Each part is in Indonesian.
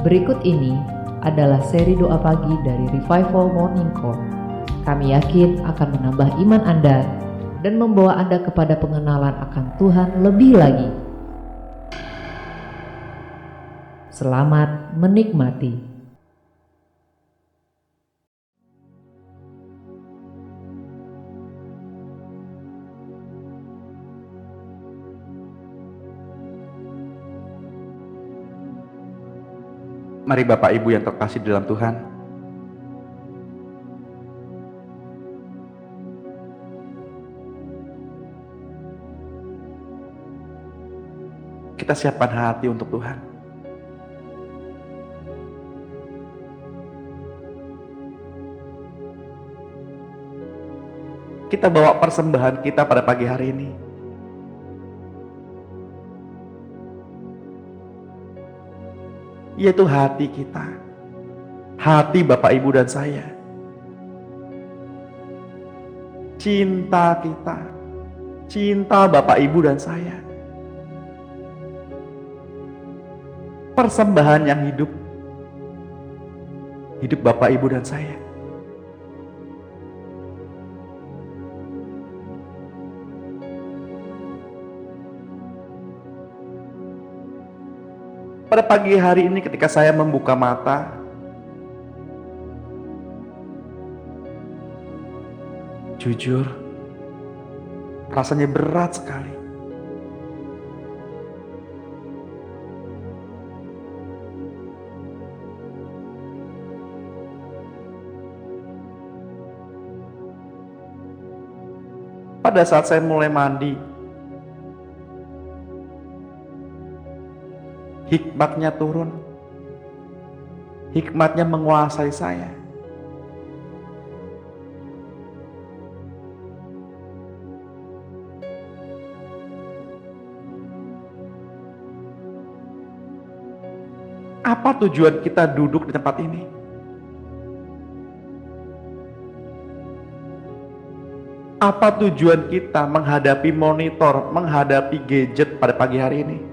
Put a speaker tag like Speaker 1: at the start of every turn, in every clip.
Speaker 1: Berikut ini adalah seri doa pagi dari Revival Morning Call. Kami yakin akan menambah iman Anda dan membawa Anda kepada pengenalan akan Tuhan lebih lagi. Selamat menikmati.
Speaker 2: Mari Bapak Ibu yang terkasih di dalam Tuhan, kita siapkan hati untuk Tuhan. Kita bawa persembahan kita pada pagi hari ini. Yaitu hati kita, hati Bapak Ibu dan saya, cinta kita, cinta Bapak Ibu dan saya, persembahan yang hidup Bapak Ibu dan saya. Pada pagi hari ini ketika saya membuka mata, jujur, rasanya berat sekali. Pada saat saya mulai mandi, hikmatnya turun, hikmatnya menguasai saya. Apa tujuan kita duduk di tempat ini? Apa tujuan kita menghadapi monitor, menghadapi gadget pada pagi hari ini?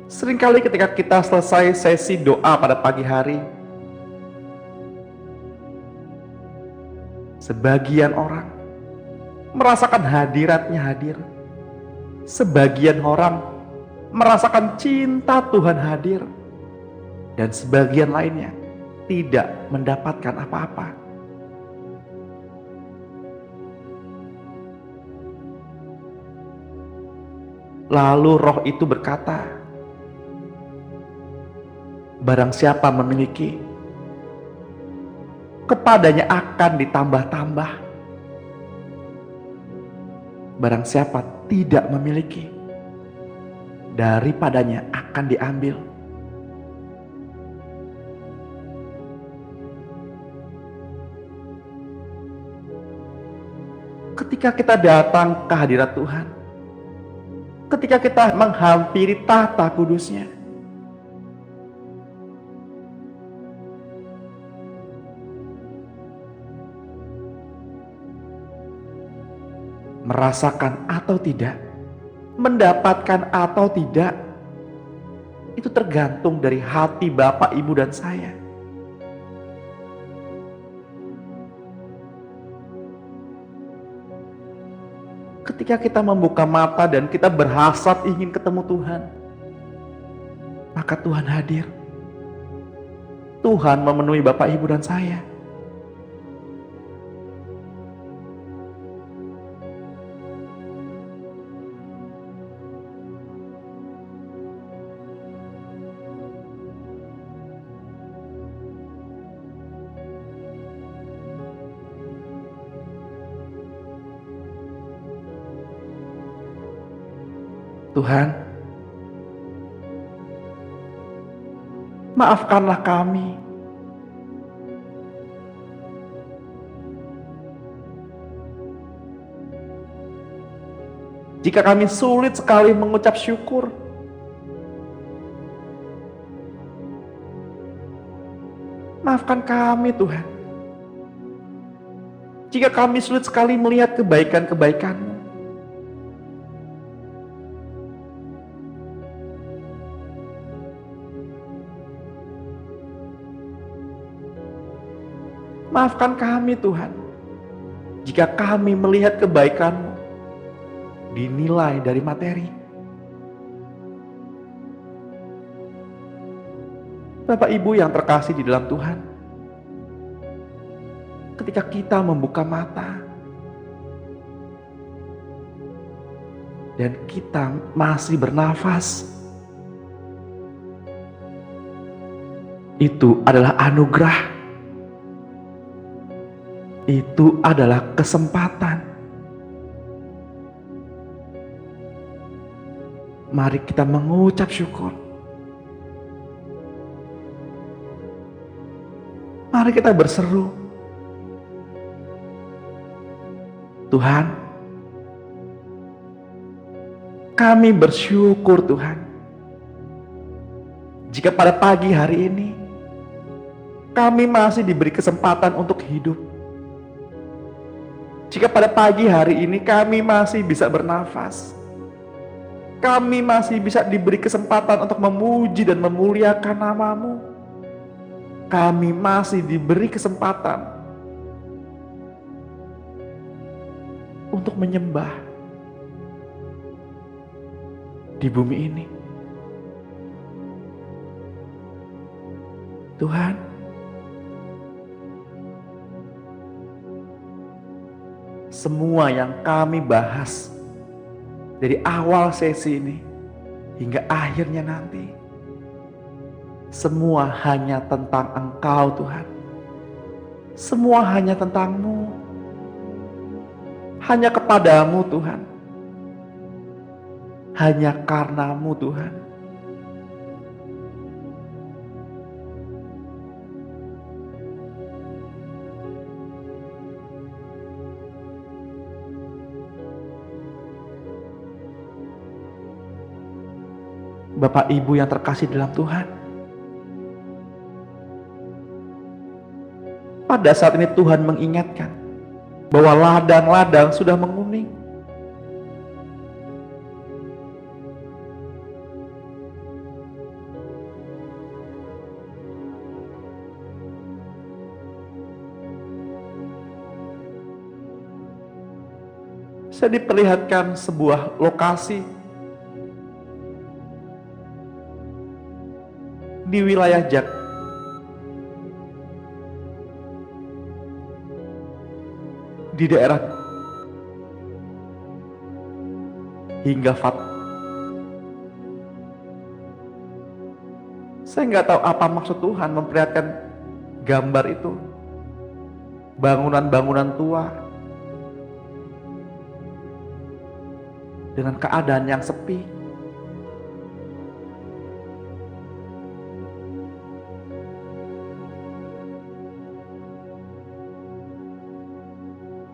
Speaker 2: Seringkali ketika kita selesai sesi doa pada pagi hari, sebagian orang merasakan hadiratnya hadir. Sebagian orang merasakan cinta Tuhan hadir. Dan sebagian lainnya tidak mendapatkan apa-apa. Lalu roh itu berkata, barang siapa memiliki, kepadanya akan ditambah-tambah. Barang siapa tidak memiliki, daripadanya akan diambil. Ketika kita datang ke hadirat Tuhan, ketika kita menghampiri tahta kudus-Nya, merasakan atau tidak, mendapatkan atau tidak, itu tergantung dari hati Bapak, Ibu, dan saya. Ketika kita membuka mata dan kita berhasrat ingin ketemu Tuhan, maka Tuhan hadir. Tuhan memenuhi Bapak, Ibu, dan saya. Tuhan, maafkanlah kami jika kami sulit sekali mengucap syukur. Maafkan kami Tuhan, jika kami sulit sekali melihat kebaikan-kebaikan-Mu. Maafkan kami Tuhan, jika kami melihat kebaikan-Mu dinilai dari materi. Bapak Ibu yang terkasih di dalam Tuhan, ketika kita membuka mata dan kita masih bernafas, itu adalah anugerah, itu adalah kesempatan. Mari kita mengucap syukur. Mari kita berseru, Tuhan, kami bersyukur Tuhan, jika pada pagi hari ini kami masih diberi kesempatan untuk hidup. Jika pada pagi hari ini kami masih bisa bernafas, kami masih bisa diberi kesempatan untuk memuji dan memuliakan nama-Mu. Kami masih diberi kesempatan untuk menyembah di bumi ini. Tuhan, semua yang kami bahas dari awal sesi ini hingga akhirnya nanti, semua hanya tentang Engkau Tuhan. Semua hanya tentang-Mu. Hanya kepadamu Tuhan. Hanya karena-Mu Tuhan. Bapak Ibu yang terkasih dalam Tuhan, pada saat ini Tuhan mengingatkan bahwa ladang-ladang sudah menguning. Saya diperlihatkan sebuah lokasi di wilayah di daerah hingga Fat. Saya nggak tahu apa maksud Tuhan memperlihatkan gambar itu. Bangunan-bangunan tua dengan keadaan yang sepi.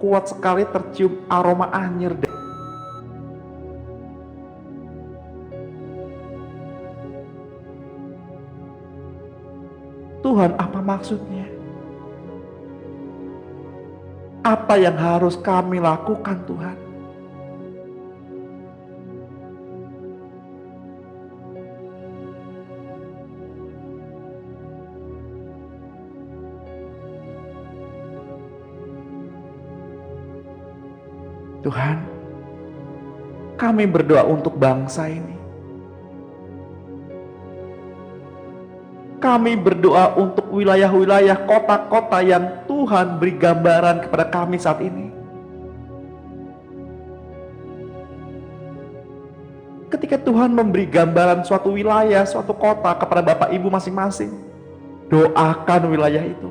Speaker 2: Kuat sekali tercium aroma anyir. Tuhan, apa maksudnya? Apa yang harus kami lakukan, Tuhan? Tuhan, kami berdoa untuk bangsa ini. Kami berdoa untuk wilayah-wilayah, kota-kota yang Tuhan beri gambaran kepada kami saat ini. Ketika Tuhan memberi gambaran suatu wilayah, suatu kota kepada Bapak Ibu masing-masing, doakan wilayah itu,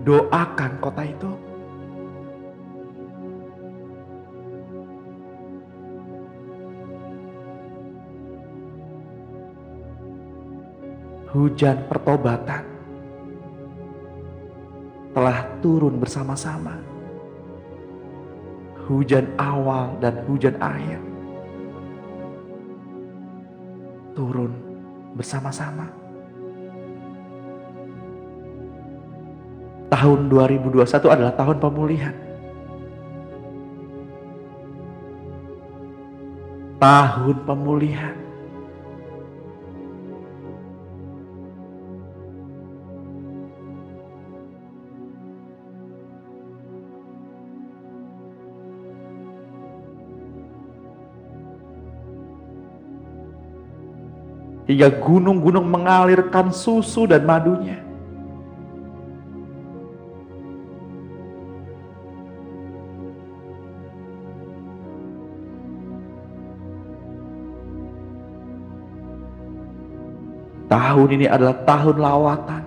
Speaker 2: doakan kota itu. Hujan pertobatan telah turun bersama-sama. Hujan awal dan hujan akhir turun bersama-sama. Tahun 2021 adalah tahun pemulihan. Tahun pemulihan. Hingga gunung-gunung mengalirkan susu dan madunya. Tahun ini adalah tahun lawatan.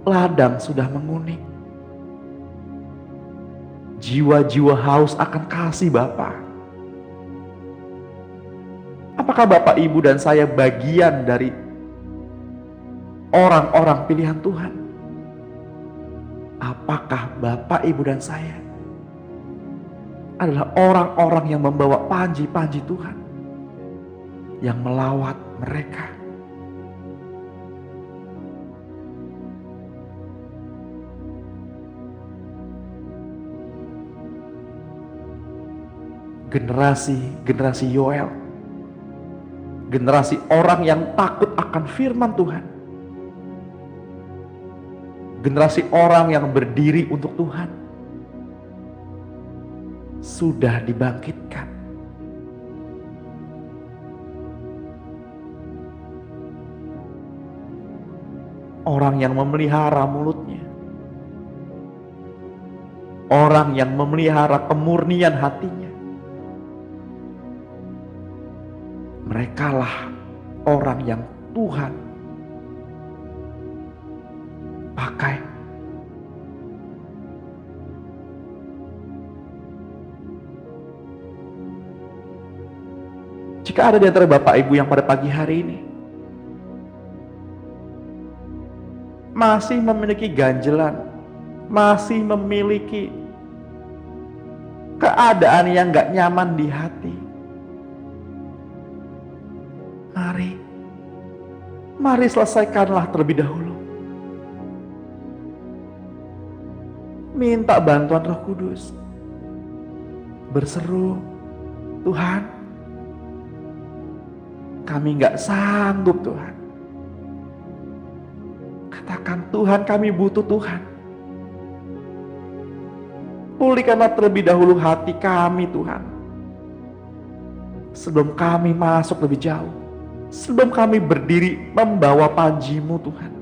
Speaker 2: Ladang sudah menguning. Jiwa-jiwa haus akan kasih Bapa. Apakah Bapak, Ibu, dan saya bagian dari orang-orang pilihan Tuhan? Apakah Bapak, Ibu, dan saya adalah orang-orang yang membawa panji-panji Tuhan, yang melawat mereka? Generasi Yoel, generasi orang yang takut akan firman Tuhan, generasi orang yang berdiri untuk Tuhan, sudah dibangkitkan. Orang yang memelihara mulutnya, orang yang memelihara kemurnian hatinya, merekalah orang yang Tuhan pakai. Jika ada di antara Bapak Ibu yang pada pagi hari ini masih memiliki ganjelan, masih memiliki keadaan yang gak nyaman di hati, mari selesaikanlah terlebih dahulu. Minta bantuan Roh Kudus. Berseru, Tuhan, kami gak sanggup Tuhan. Katakan, Tuhan, kami butuh Tuhan. Pulihkanlah terlebih dahulu hati kami Tuhan, sebelum kami masuk lebih jauh, sebelum kami berdiri membawa panji-Mu Tuhan.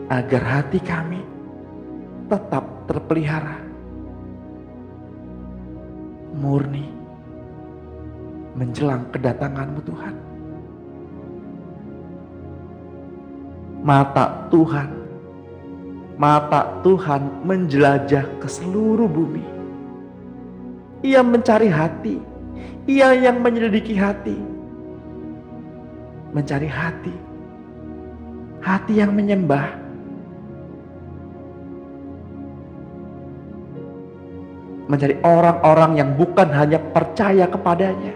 Speaker 2: Agar hati kami tetap terpelihara, murni, menjelang kedatangan-Mu Tuhan. Mata Tuhan menjelajah ke seluruh bumi. Ia mencari hati, Ia yang menyelidiki hati, mencari hati yang menyembah, mencari orang-orang yang bukan hanya percaya kepadanya,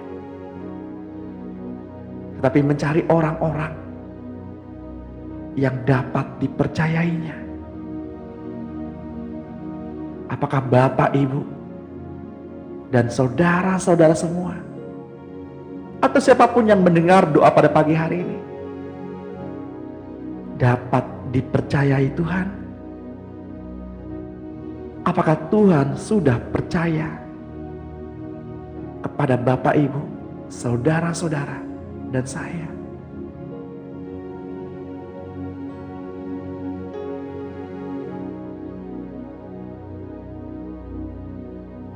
Speaker 2: tetapi mencari orang-orang yang dapat dipercayainya. Apakah Bapak, Ibu, dan saudara-saudara semua, atau siapapun yang mendengar doa pada pagi hari ini, dapat dipercayai Tuhan? Apakah Tuhan sudah percaya kepada Bapak, Ibu, saudara-saudara, dan saya?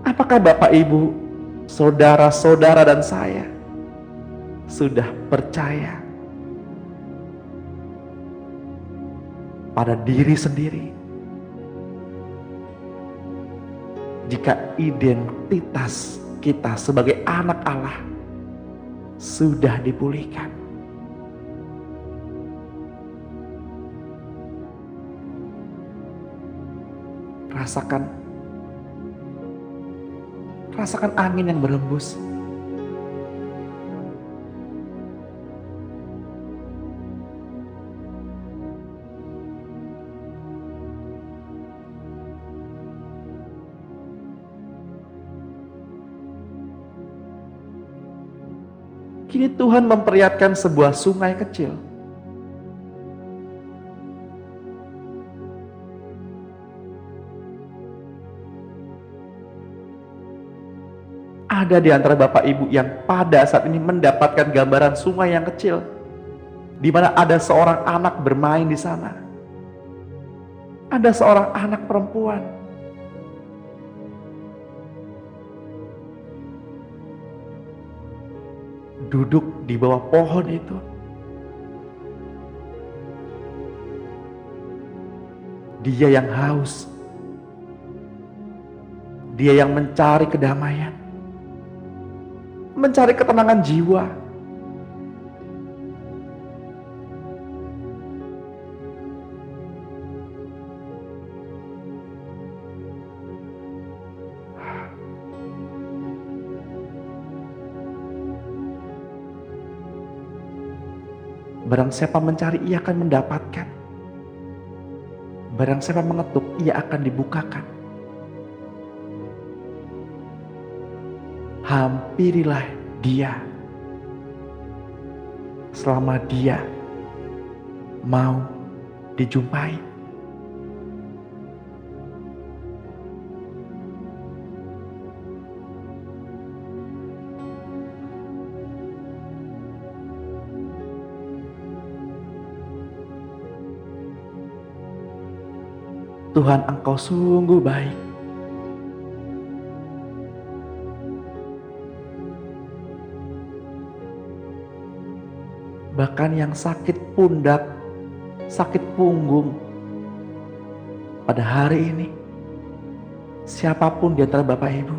Speaker 2: Apakah Bapak, Ibu, saudara-saudara, dan saya sudah percaya pada diri sendiri? Jika identitas kita sebagai anak Allah sudah dipulihkan, Rasakan angin yang berhembus. Kini Tuhan memperlihatkan sebuah sungai kecil. Ada di antara Bapak Ibu yang pada saat ini mendapatkan gambaran sungai yang kecil, di mana ada seorang anak bermain di sana. Ada seorang anak perempuan. Duduk di bawah pohon itu. Dia yang haus. Dia yang mencari kedamaian. Mencari ketenangan jiwa. Barang siapa mencari, ia akan mendapatkan. Barang siapa mengetuk, ia akan dibukakan. Hampirilah Dia selama Dia mau dijumpai. Tuhan, Engkau sungguh baik. Bahkan yang sakit pundak, sakit punggung pada hari ini, siapapun di antara Bapak Ibu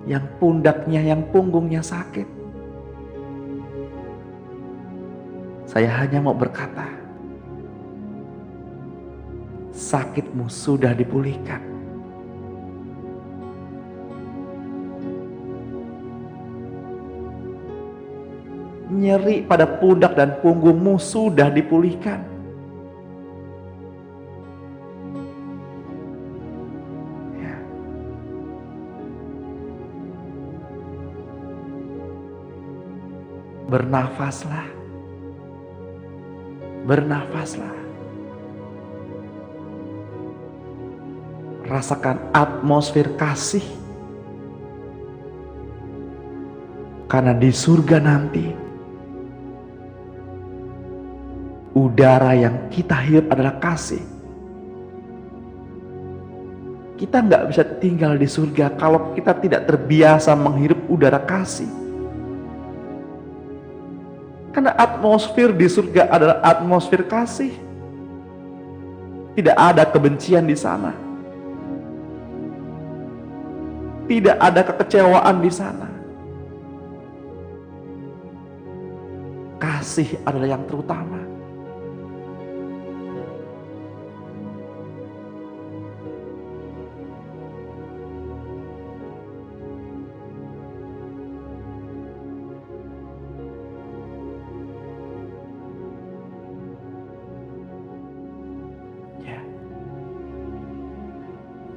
Speaker 2: yang pundaknya, yang punggungnya sakit, saya hanya mau berkata, sakitmu sudah dipulihkan. Nyeri pada pundak dan punggungmu sudah dipulihkan. Ya. Bernafaslah. Bernafaslah. Rasakan atmosfer kasih. Karena di surga nanti, udara yang kita hirup adalah kasih. Kita nggak bisa tinggal di surga kalau kita tidak terbiasa menghirup udara kasih. Karena atmosfer di surga adalah atmosfer kasih. Tidak ada kebencian di sana. Tidak ada kekecewaan di sana. Kasih adalah yang terutama.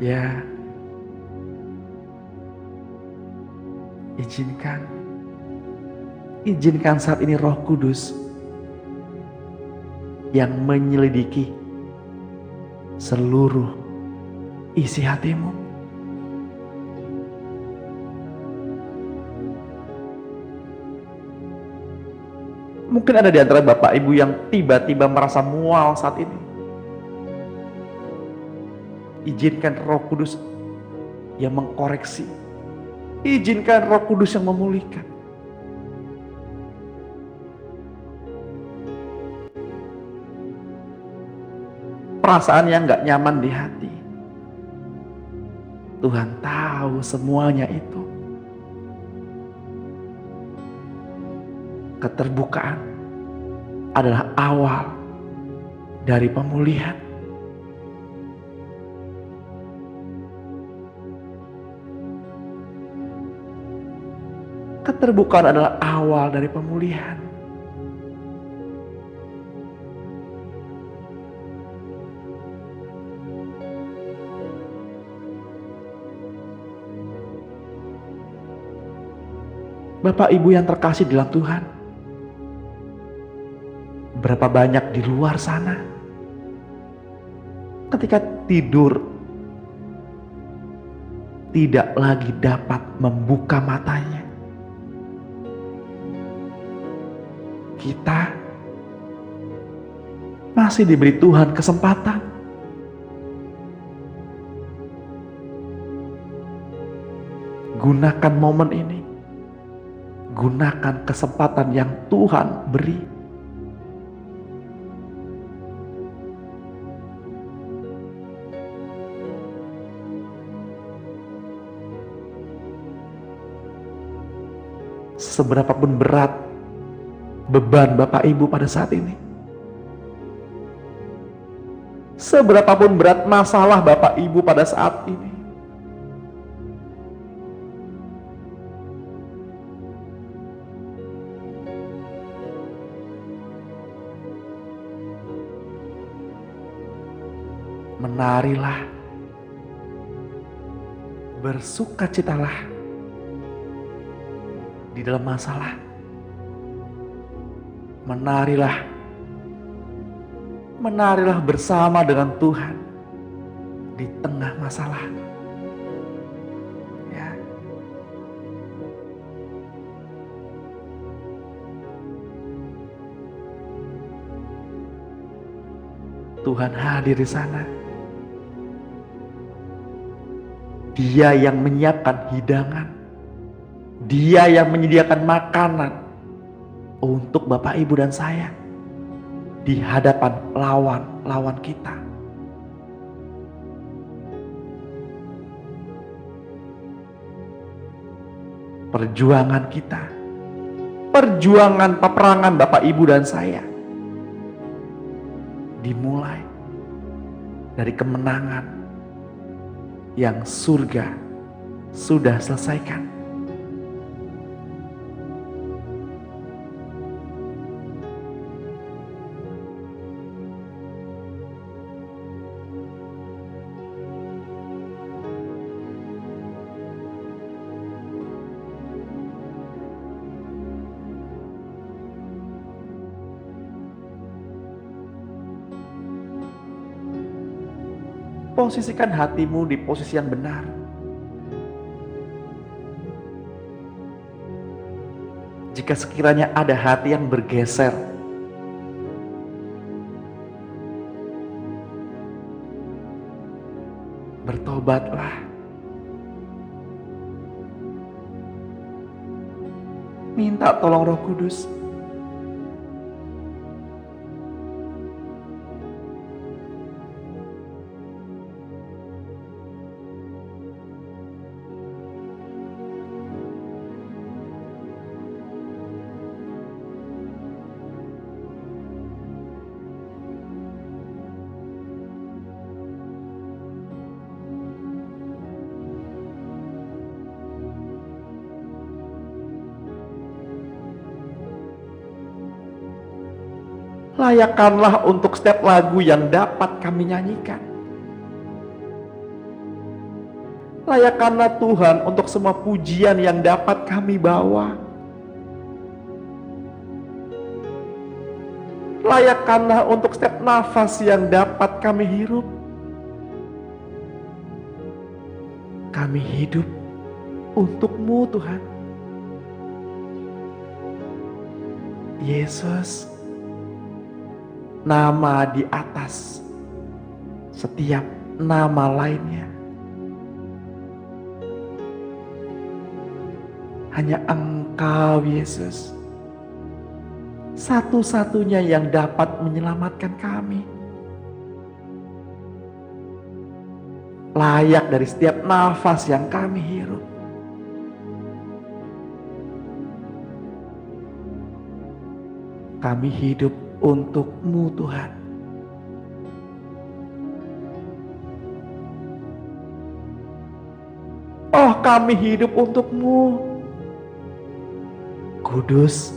Speaker 2: Ya, izinkan saat ini Roh Kudus yang menyelidiki seluruh isi hatimu. Mungkin ada di antara Bapak Ibu yang tiba-tiba merasa mual saat ini. Izinkan Roh Kudus yang mengkoreksi. Izinkan Roh Kudus yang memulihkan. Perasaan yang gak nyaman di hati, Tuhan tahu semuanya itu. Keterbukaan adalah awal dari pemulihan. Keterbukaan adalah awal dari pemulihan. Bapak Ibu yang terkasih dalam Tuhan, berapa banyak di luar sana ketika tidur tidak lagi dapat membuka matanya. Kita masih diberi Tuhan kesempatan. Gunakan momen ini. Gunakan kesempatan yang Tuhan beri. Seberapapun berat beban Bapak Ibu pada saat ini, seberapapun berat masalah Bapak Ibu pada saat ini, menarilah, bersukacitalah di dalam masalah. Menarilah bersama dengan Tuhan di tengah masalah. Ya. Tuhan hadir di sana. Dia yang menyiapkan hidangan. Dia yang menyediakan makanan untuk Bapak Ibu dan saya di hadapan lawan-lawan kita. Perjuangan kita, perjuangan peperangan Bapak Ibu dan saya dimulai dari kemenangan yang surga sudah selesaikan. Posisikan hatimu di posisi yang benar. Jika sekiranya ada hati yang bergeser, bertobatlah. Minta tolong Roh Kudus. Layakkanlah untuk setiap lagu yang dapat kami nyanyikan. Layakkanlah Tuhan untuk semua pujian yang dapat kami bawa. Layakkanlah untuk setiap nafas yang dapat kami hirup. Kami hidup untuk-Mu Tuhan. Yesus, nama di atas setiap nama lainnya. Hanya Engkau Yesus, satu-satunya yang dapat menyelamatkan kami. Layak dari setiap nafas yang kami hirup. Kami hidup untuk-Mu Tuhan. Oh, kami hidup untuk-Mu. kudus,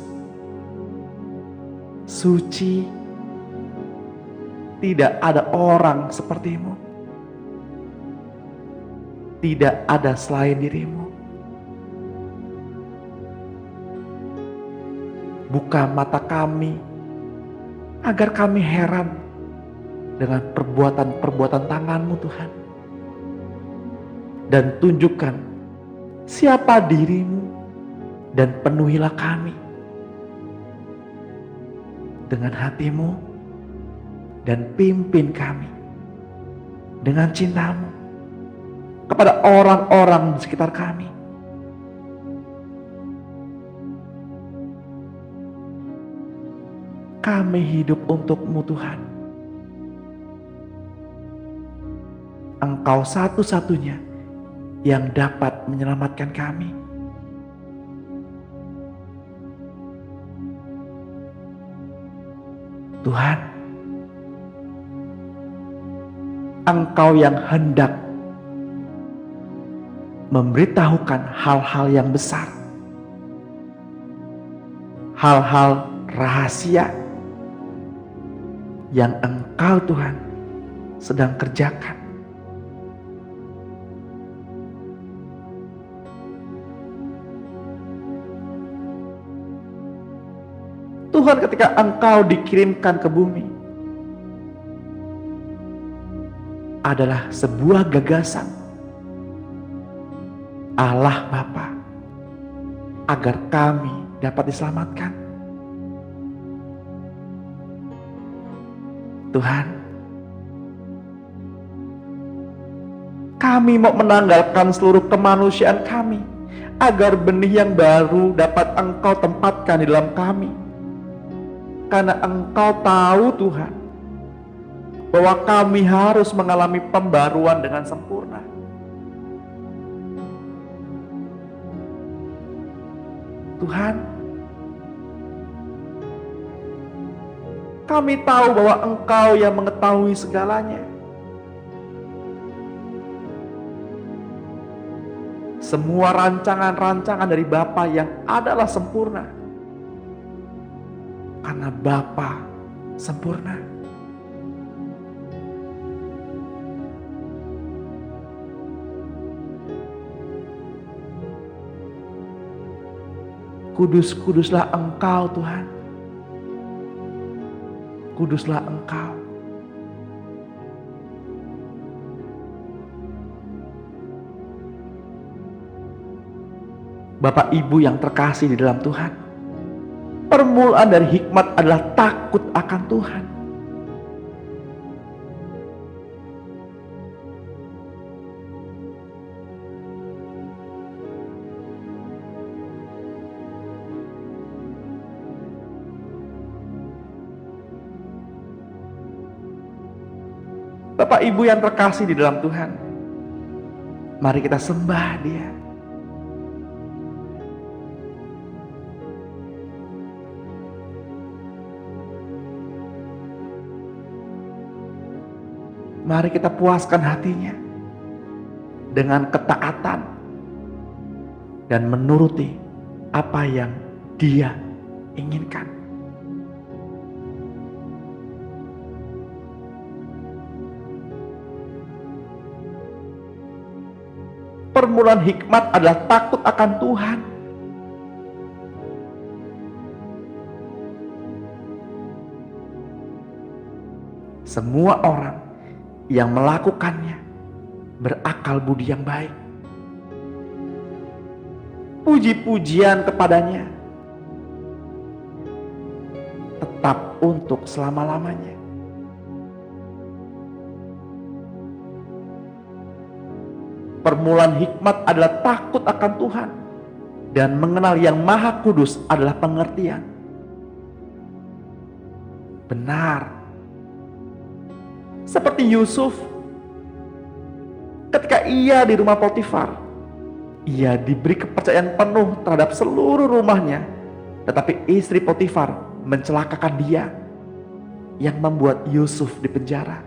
Speaker 2: suci, tidak ada orang seperti-Mu. Tidak ada selain diri-Mu. Buka mata kami agar kami heran dengan perbuatan-perbuatan tangan-Mu, Tuhan. Dan tunjukkan siapa diri-Mu dan penuhilah kami dengan hati-Mu dan pimpin kami dengan cinta-Mu kepada orang-orang di sekitar kami. Kami hidup untuk-Mu, Tuhan. Engkau satu-satunya yang dapat menyelamatkan kami. Tuhan, Engkau yang hendak memberitahukan hal-hal yang besar, hal-hal rahasia yang Engkau, Tuhan, sedang kerjakan. Tuhan, ketika Engkau dikirimkan ke bumi, adalah sebuah gagasan Allah Bapa agar kami dapat diselamatkan. Tuhan, kami mau menanggalkan seluruh kemanusiaan kami agar benih yang baru dapat Engkau tempatkan di dalam kami. Karena Engkau tahu, Tuhan, bahwa kami harus mengalami pembaruan dengan sempurna. Tuhan, kami tahu bahwa Engkau yang mengetahui segalanya. Semua rancangan-rancangan dari Bapa yang adalah sempurna. Karena Bapa sempurna. Kudus-kuduslah Engkau, Tuhan. Kuduslah Engkau. Bapak Ibu yang terkasih di dalam Tuhan, permulaan dari hikmat adalah takut akan Tuhan. Bapak Ibu yang terkasih di dalam Tuhan, mari kita sembah Dia. Mari kita puaskan hatinya dengan ketaatan dan menuruti apa yang Dia inginkan. Permulaan hikmat adalah takut akan Tuhan. Semua orang yang melakukannya berakal budi yang baik. Puji-pujian kepadanya tetap untuk selama-lamanya. Permulaan hikmat adalah takut akan Tuhan, dan mengenal yang Maha Kudus adalah pengertian. Benar, seperti Yusuf, ketika ia di rumah Potifar, ia diberi kepercayaan penuh terhadap seluruh rumahnya, tetapi istri Potifar mencelakakan dia, yang membuat Yusuf dipenjara.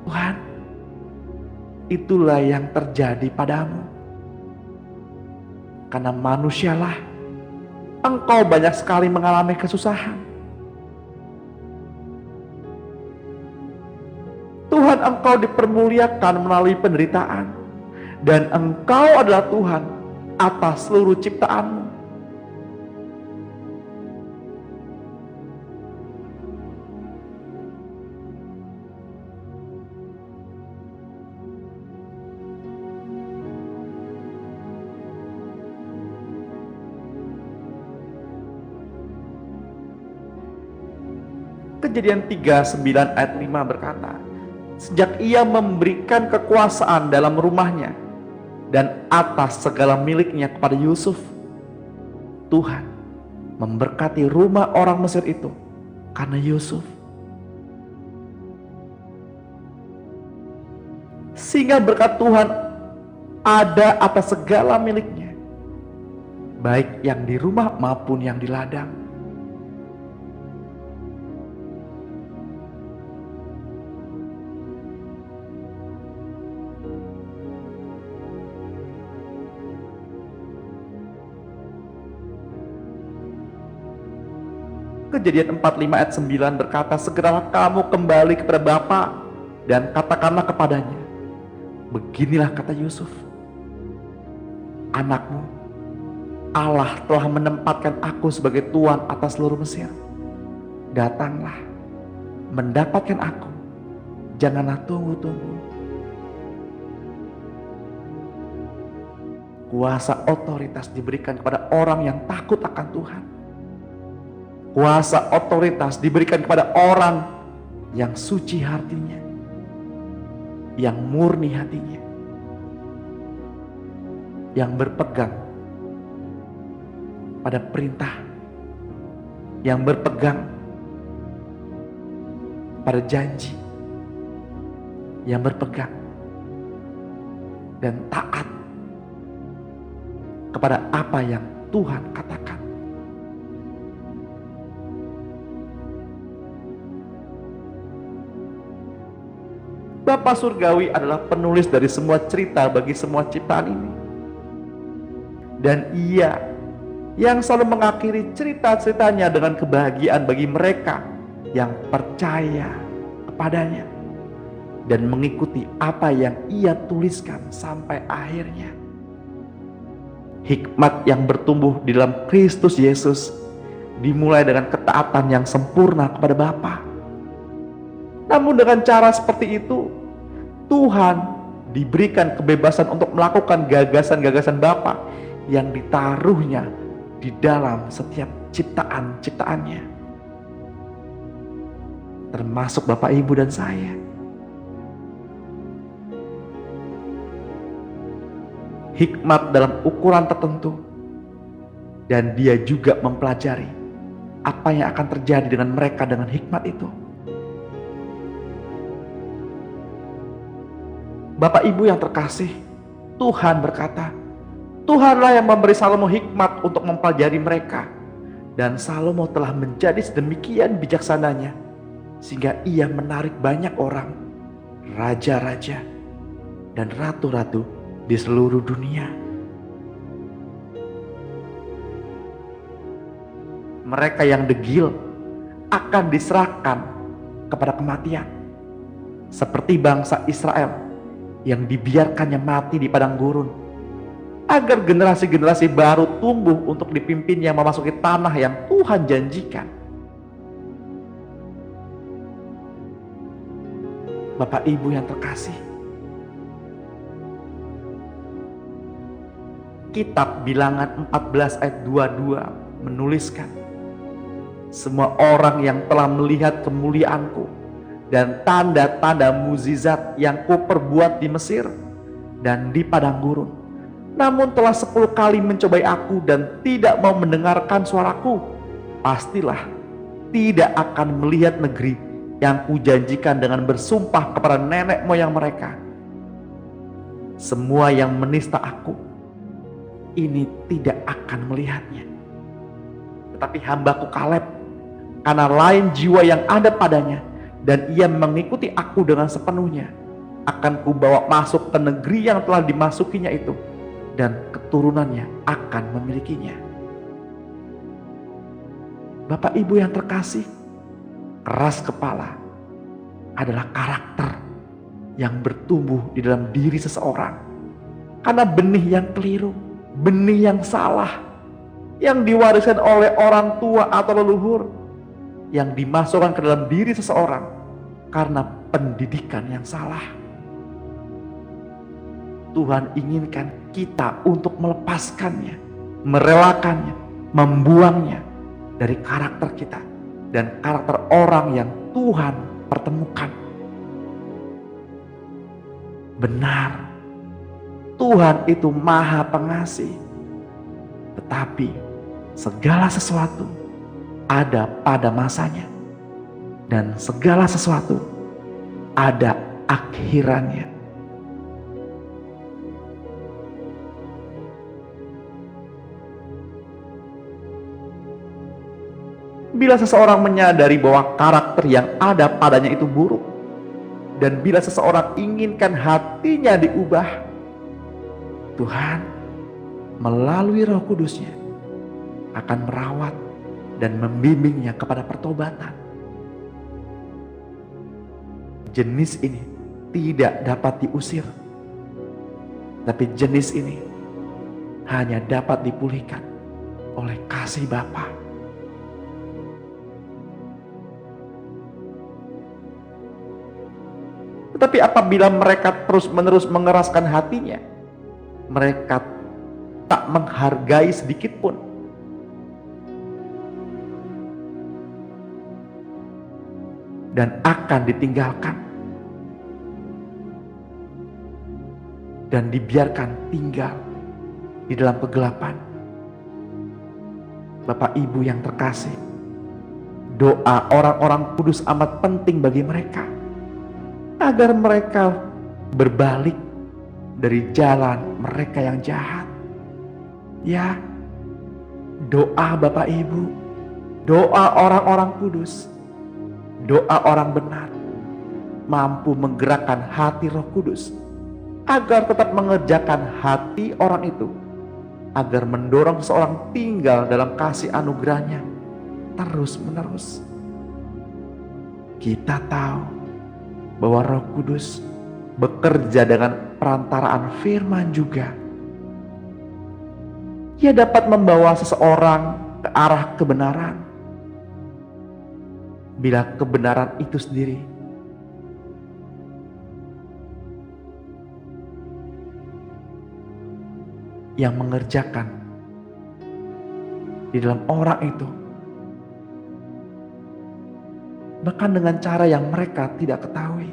Speaker 2: Tuhan, itulah yang terjadi padamu. karena manusialah engkau banyak sekali mengalami kesusahan. Tuhan, engkau dipermuliakan melalui penderitaan, dan engkau adalah Tuhan atas seluruh ciptaanmu. Kejadian 39 ayat 5 berkata, sejak ia memberikan kekuasaan dalam rumahnya dan atas segala miliknya kepada Yusuf, Tuhan memberkati rumah orang Mesir itu karena Yusuf. Sehingga berkat Tuhan ada atas segala miliknya, baik yang di rumah maupun yang di ladang. Kejadian 45 ayat 9 berkata, segeralah kamu kembali kepada Bapa dan katakanlah kepadanya, beginilah kata Yusuf, anakmu, Allah telah menempatkan aku sebagai tuan atas seluruh Mesir. Datanglah, mendapatkan aku, janganlah tunggu-tunggu. Kuasa otoritas diberikan kepada orang yang takut akan Tuhan. Kuasa otoritas diberikan kepada orang yang suci hatinya, yang murni hatinya, yang berpegang pada perintah, yang berpegang pada janji, yang berpegang dan taat kepada apa yang Tuhan katakan. Bapa Surgawi adalah penulis dari semua cerita bagi semua ciptaan ini. Dan Ia yang selalu mengakhiri cerita-ceritanya dengan kebahagiaan bagi mereka yang percaya kepadanya dan mengikuti apa yang Ia tuliskan sampai akhirnya. Hikmat yang bertumbuh di dalam Kristus Yesus dimulai dengan ketaatan yang sempurna kepada Bapa. Namun dengan cara seperti itu, Tuhan diberikan kebebasan untuk melakukan gagasan-gagasan Bapa yang ditaruhnya di dalam setiap ciptaan-ciptaannya, termasuk Bapak, Ibu, dan saya. Hikmat dalam ukuran tertentu, dan Dia juga mempelajari apa yang akan terjadi dengan mereka dengan hikmat itu. Bapak Ibu yang terkasih, Tuhan berkata, Tuhanlah yang memberi Salomo hikmat untuk mempelajari mereka. Dan Salomo telah menjadi sedemikian bijaksananya, sehingga ia menarik banyak orang, raja-raja, dan ratu-ratu di seluruh dunia. Mereka yang degil akan diserahkan kepada kematian, seperti bangsa Israel yang dibiarkannya mati di padang gurun, agar generasi-generasi baru tumbuh untuk dipimpin yang memasuki tanah yang Tuhan janjikan. Bapak Ibu yang terkasih, Kitab Bilangan 14 ayat 22 menuliskan, semua orang yang telah melihat kemuliaanku dan tanda-tanda mukjizat yang kuperbuat di Mesir dan di padang gurun, namun telah 10 kali mencobai aku dan tidak mau mendengarkan suaraku, pastilah tidak akan melihat negeri yang kujanjikan dengan bersumpah kepada nenek moyang mereka. Semua yang menista aku ini tidak akan melihatnya. Tetapi hambaku Kaleb, karena lain jiwa yang ada padanya dan ia mengikuti aku dengan sepenuhnya, akan kubawa masuk ke negeri yang telah dimasukinya itu, dan keturunannya akan memilikinya. Bapak Ibu yang terkasih, keras kepala adalah karakter yang bertumbuh di dalam diri seseorang. Karena benih yang keliru, benih yang salah, yang diwariskan oleh orang tua atau leluhur, yang dimasukkan ke dalam diri seseorang karena pendidikan yang salah. Tuhan inginkan kita untuk melepaskannya, merelakannya, membuangnya dari karakter kita dan karakter orang yang Tuhan pertemukan. Benar, Tuhan itu Maha Pengasih, tetapi segala sesuatu ada pada masanya dan segala sesuatu ada akhirannya. Bila seseorang menyadari bahwa karakter yang ada padanya itu buruk, dan bila seseorang inginkan hatinya diubah, Tuhan melalui Roh Kudus-Nya akan merawat dan membimbingnya kepada pertobatan. Jenis ini tidak dapat diusir, tapi jenis ini hanya dapat dipulihkan oleh kasih Bapa. Tetapi apabila mereka terus-menerus mengeraskan hatinya, mereka tak menghargai sedikit pun. Dan akan ditinggalkan. Dan dibiarkan tinggal di dalam kegelapan. Bapak Ibu yang terkasih, doa orang-orang kudus amat penting bagi mereka, agar mereka berbalik dari jalan mereka yang jahat. Ya, doa Bapak Ibu, doa orang-orang kudus, doa orang benar mampu menggerakkan hati Roh Kudus agar tetap mengerjakan hati orang itu, agar mendorong seseorang tinggal dalam kasih anugerahnya terus menerus. Kita tahu bahwa Roh Kudus bekerja dengan perantaraan firman juga. Ia dapat membawa seseorang ke arah kebenaran, bila kebenaran itu sendiri yang mengerjakan di dalam orang itu, bahkan dengan cara yang mereka tidak ketahui.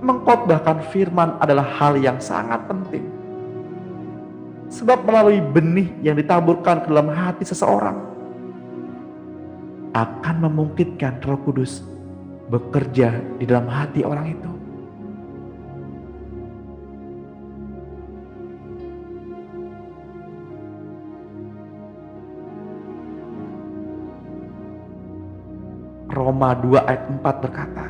Speaker 2: Mengkhotbahkan firman adalah hal yang sangat penting, sebab melalui benih yang ditaburkan ke dalam hati seseorang akan memungkinkan Roh Kudus bekerja di dalam hati orang itu. Roma 2 ayat 4 berkata,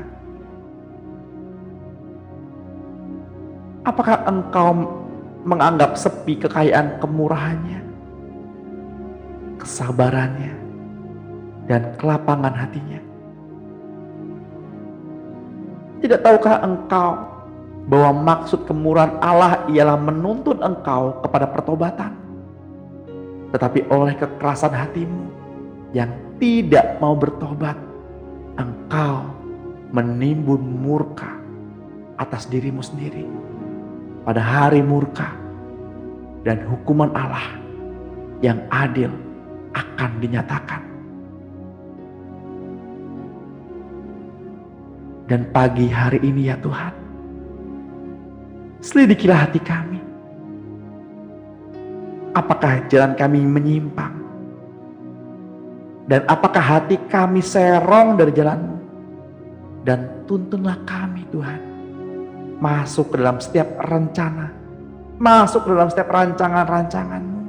Speaker 2: apakah engkau menganggap sepi kekayaan kemurahannya, kesabarannya, dan kelapangan hatinya? Tidak tahukah engkau bahwa maksud kemurahan Allah ialah menuntun engkau kepada pertobatan? Tetapi oleh kekerasan hatimu yang tidak mau bertobat, engkau menimbun murka atas dirimu sendiri pada hari murka, dan hukuman Allah yang adil akan dinyatakan. Dan pagi hari ini ya Tuhan, selidikilah hati kami. Apakah jalan kami menyimpang? Dan apakah hati kami serong dari jalan-Mu? Dan tuntunlah kami Tuhan, masuk ke dalam setiap rencana, masuk ke dalam setiap rancangan-rancangan-Mu.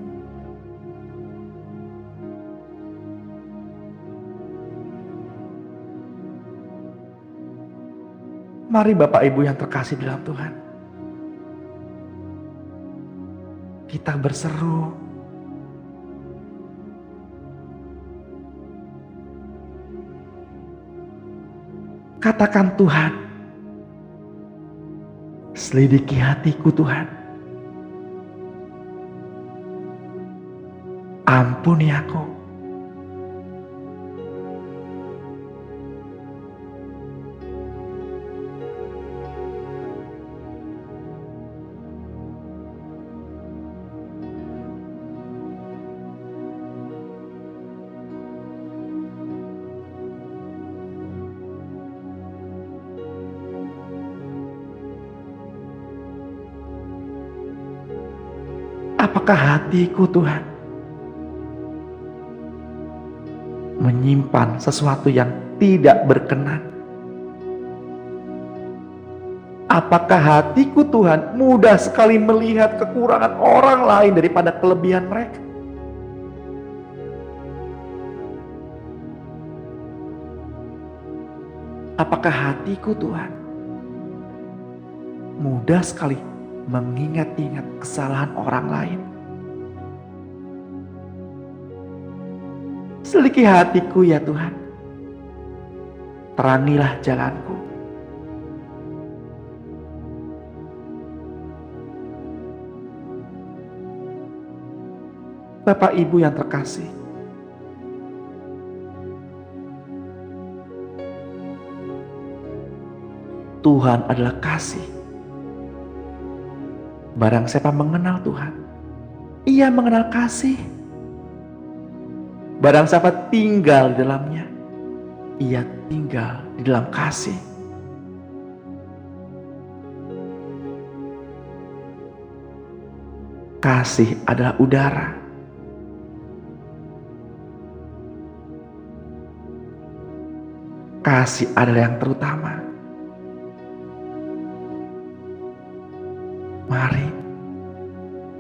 Speaker 2: Mari Bapak Ibu yang terkasih dalam Tuhan, kita berseru, katakan, Tuhan, selidiki hatiku Tuhan, ampuni aku. Apakah hatiku Tuhan menyimpan sesuatu yang tidak berkenan? Apakah hatiku Tuhan mudah sekali melihat kekurangan orang lain daripada kelebihan mereka? Apakah hatiku Tuhan mudah sekali mengingat-ingat kesalahan orang lain? Selidiki hatiku ya Tuhan, terangilah jalanku. Bapak Ibu yang terkasih, Tuhan adalah kasih. Barang siapa mengenal Tuhan, ia mengenal kasih. Barang siapa tinggal di dalamnya, ia tinggal di dalam kasih. Kasih adalah udara. Kasih adalah yang terutama.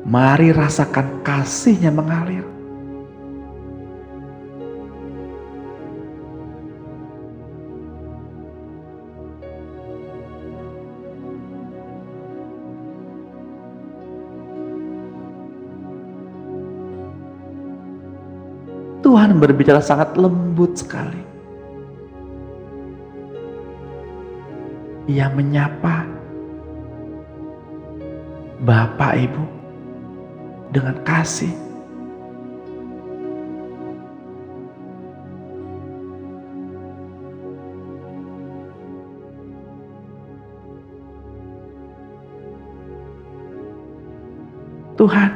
Speaker 2: Mari rasakan kasihnya mengalir. Tuhan berbicara sangat lembut sekali. Ia menyapa Bapak Ibu dengan kasih. Tuhan,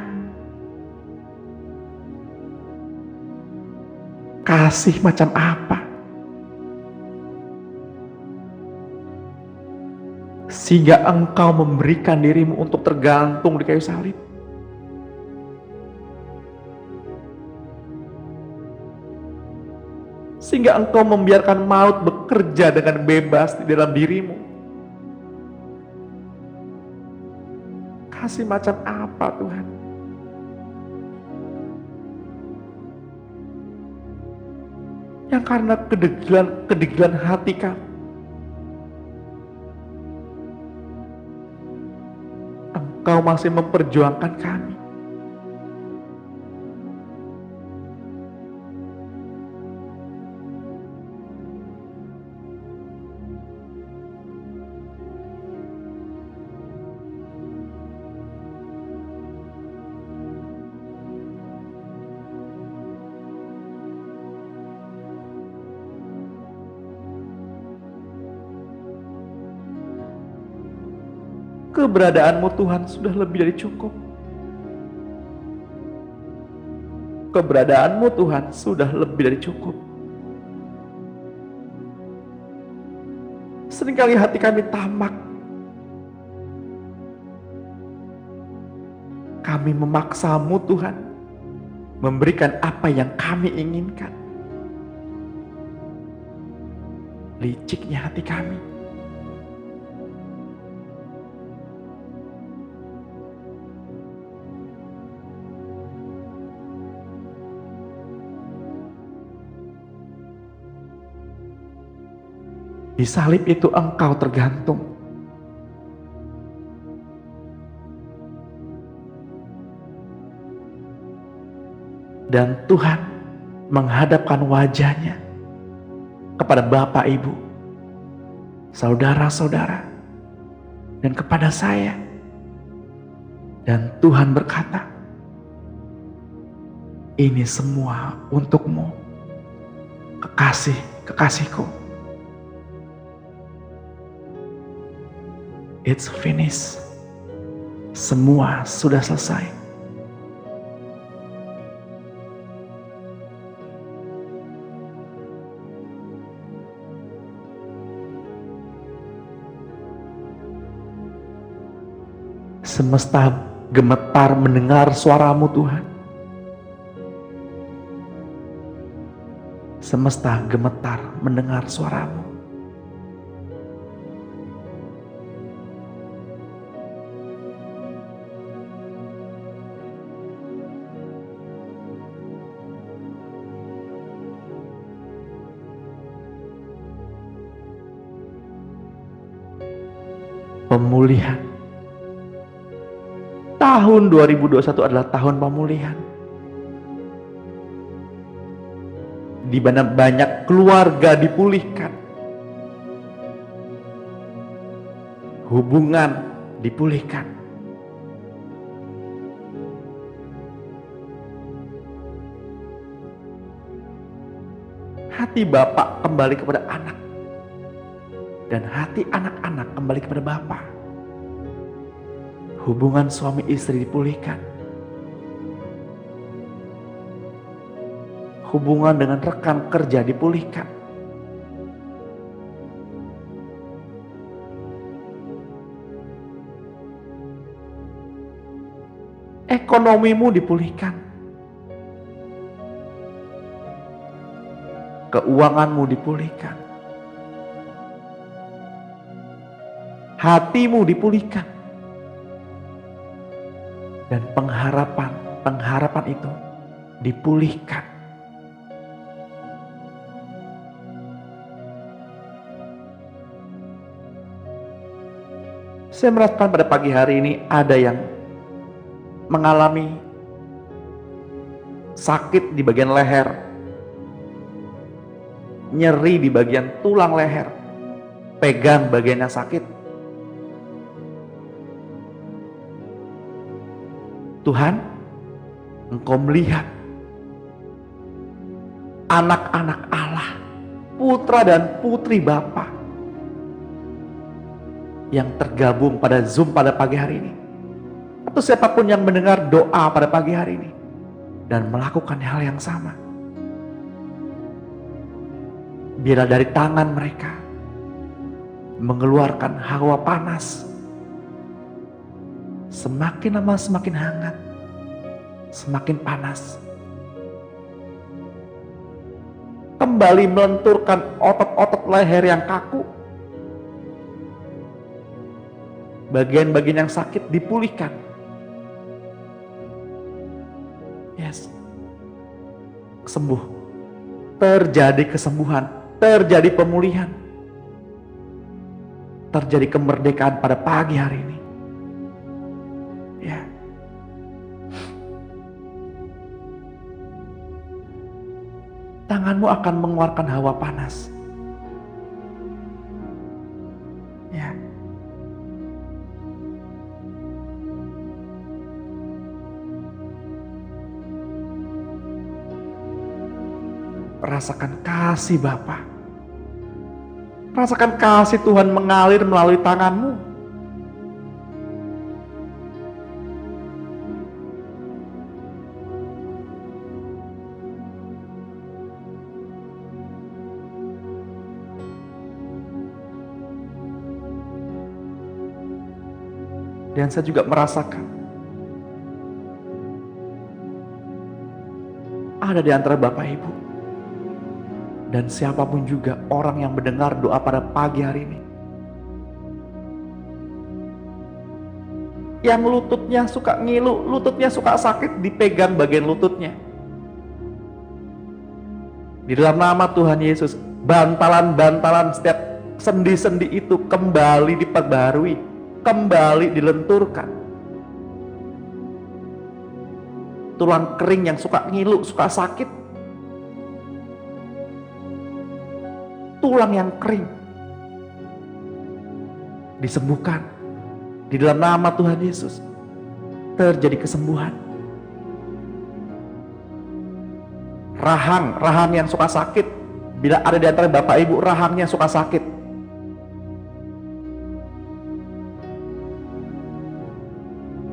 Speaker 2: kasih macam apa sehingga Engkau memberikan dirimu untuk tergantung di kayu salib? Sehingga Engkau membiarkan maut bekerja dengan bebas di dalam dirimu. Kasih macam apa Tuhan? Yang karena kedegilan hati kami, Engkau masih memperjuangkan kami. Keberadaanmu Tuhan sudah lebih dari cukup. Keberadaanmu Tuhan sudah lebih dari cukup. Seringkali hati kami tamak. Kami memaksamu Tuhan memberikan apa yang kami inginkan. Liciknya hati kami. Di salib itu Engkau tergantung. Dan Tuhan menghadapkan wajahnya kepada Bapak, Ibu, saudara-saudara, dan kepada saya. Dan Tuhan berkata, ini semua untukmu, kekasih-kekasihku. It's finished. Semua sudah selesai. Semesta gemetar mendengar suaramu, Tuhan. Semesta gemetar mendengar suaramu. Pemulihan. Tahun 2021 adalah tahun pemulihan, di mana banyak keluarga dipulihkan, hubungan dipulihkan, hati bapak kembali kepada anak, dan hati anak-anak kembali kepada bapak. Hubungan suami istri dipulihkan. Hubungan dengan rekan kerja dipulihkan. Ekonomimu dipulihkan. Keuanganmu dipulihkan. Hatimu dipulihkan. Dan pengharapan itu dipulihkan. Saya merasakan pada pagi hari ini ada yang mengalami sakit di bagian leher, nyeri di bagian tulang leher, pegang bagian yang sakit. Tuhan, Engkau melihat anak-anak Allah, putra dan putri Bapa yang tergabung pada Zoom pada pagi hari ini, atau siapapun yang mendengar doa pada pagi hari ini dan melakukan hal yang sama. Biarlah dari tangan mereka mengeluarkan hawa panas, semakin lama semakin hangat, semakin panas. Kembali melenturkan otot-otot leher yang kaku. Bagian-bagian yang sakit dipulihkan. Yes. Sembuh. Terjadi kesembuhan, terjadi pemulihan. Terjadi kemerdekaan pada pagi hari ini. Ya. Tanganmu akan mengeluarkan hawa panas. Ya. Rasakan kasih Bapa. Rasakan kasih Tuhan mengalir melalui tanganmu. Dan saya juga merasakan ada di antara Bapak Ibu dan siapapun juga orang yang mendengar doa pada pagi hari ini, yang lututnya suka ngilu, lututnya suka sakit, dipegang bagian lututnya. Di dalam nama Tuhan Yesus, bantalan-bantalan setiap sendi-sendi itu kembali diperbarui, kembali dilenturkan. Tulang kering yang suka ngilu, suka sakit, tulang yang kering disembuhkan di dalam nama Tuhan Yesus. Terjadi kesembuhan. Rahang yang suka sakit, bila ada di antara Bapak Ibu rahangnya suka sakit,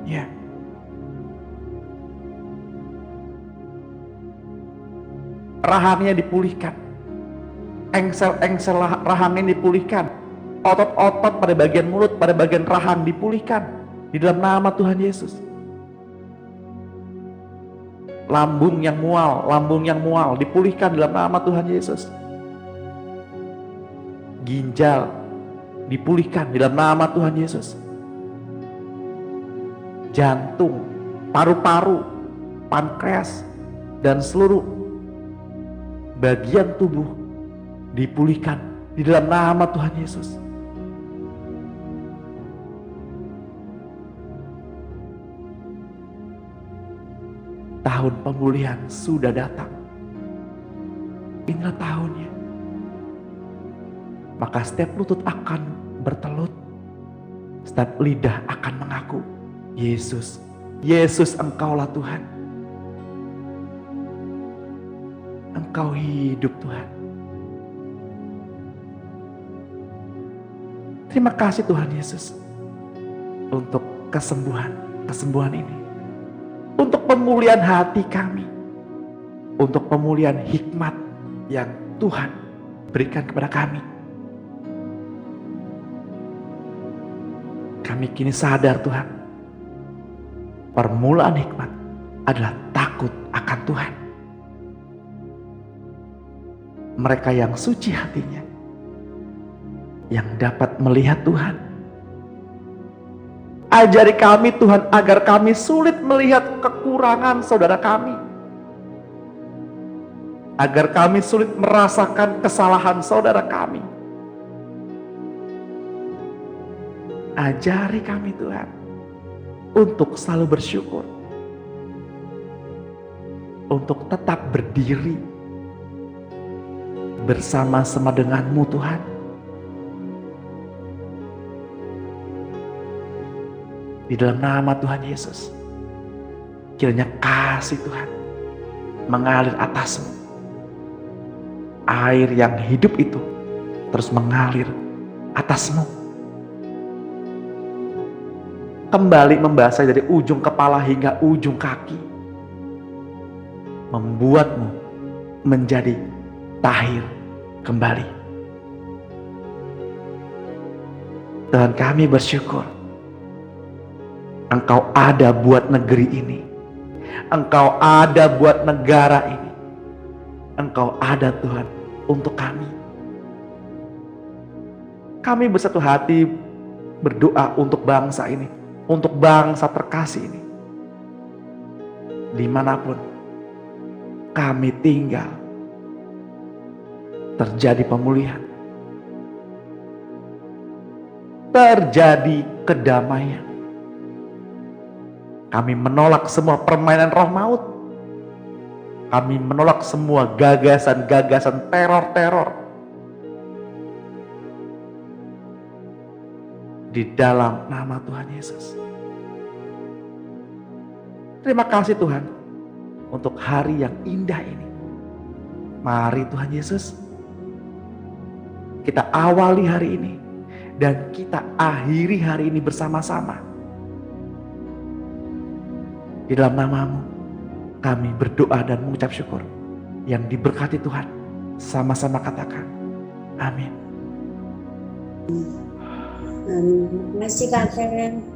Speaker 2: ya, rahangnya dipulihkan, engsel-engsel rahangnya dipulihkan, otot-otot pada bagian mulut, pada bagian rahang dipulihkan di dalam nama Tuhan Yesus. Lambung yang mual dipulihkan dalam nama Tuhan Yesus. Ginjal dipulihkan dalam nama Tuhan Yesus. Jantung, paru-paru, pankreas, dan seluruh bagian tubuh dipulihkan di dalam nama Tuhan Yesus. Tahun pemulihan sudah datang. Inilah tahunnya. Maka setiap lutut akan bertelut, setiap lidah akan mengaku, Yesus, Yesus, Engkaulah Tuhan. Engkau hidup, Tuhan. Terima kasih Tuhan Yesus untuk kesembuhan ini. Untuk pemulihan hati kami, untuk pemulihan hikmat yang Tuhan berikan kepada kami. Kami kini sadar Tuhan, permulaan hikmat adalah takut akan Tuhan. Mereka yang suci hatinya, yang dapat melihat Tuhan. Ajari kami Tuhan agar kami sulit melihat kekurangan saudara kami. Agar kami sulit merasakan kesalahan saudara kami. Ajari kami Tuhan untuk selalu bersyukur. Untuk tetap berdiri bersama-sama dengan-Mu Tuhan. Di dalam nama Tuhan Yesus, kiranya kasih Tuhan mengalir atasmu. Air yang hidup itu terus mengalir atasmu. Kembali membasahi dari ujung kepala hingga ujung kaki. Membuatmu menjadi tahir kembali. Tuhan, kami bersyukur Engkau ada buat negeri ini. Engkau ada buat negara ini. Engkau ada Tuhan untuk kami. Kami bersatu hati berdoa untuk bangsa ini. Untuk bangsa terkasih ini. Dimanapun kami tinggal, terjadi pemulihan. Terjadi kedamaian. Kami menolak semua permainan roh maut. Kami menolak semua gagasan-gagasan teror-teror. Di dalam nama Tuhan Yesus. Terima kasih Tuhan untuk hari yang indah ini. Mari Tuhan Yesus, kita awali hari ini dan kita akhiri hari ini bersama-sama. Di dalam nama-Mu kami berdoa dan mengucap syukur. Yang diberkati Tuhan, sama-sama katakan amin.
Speaker 3: Terima kasih Kak Ken.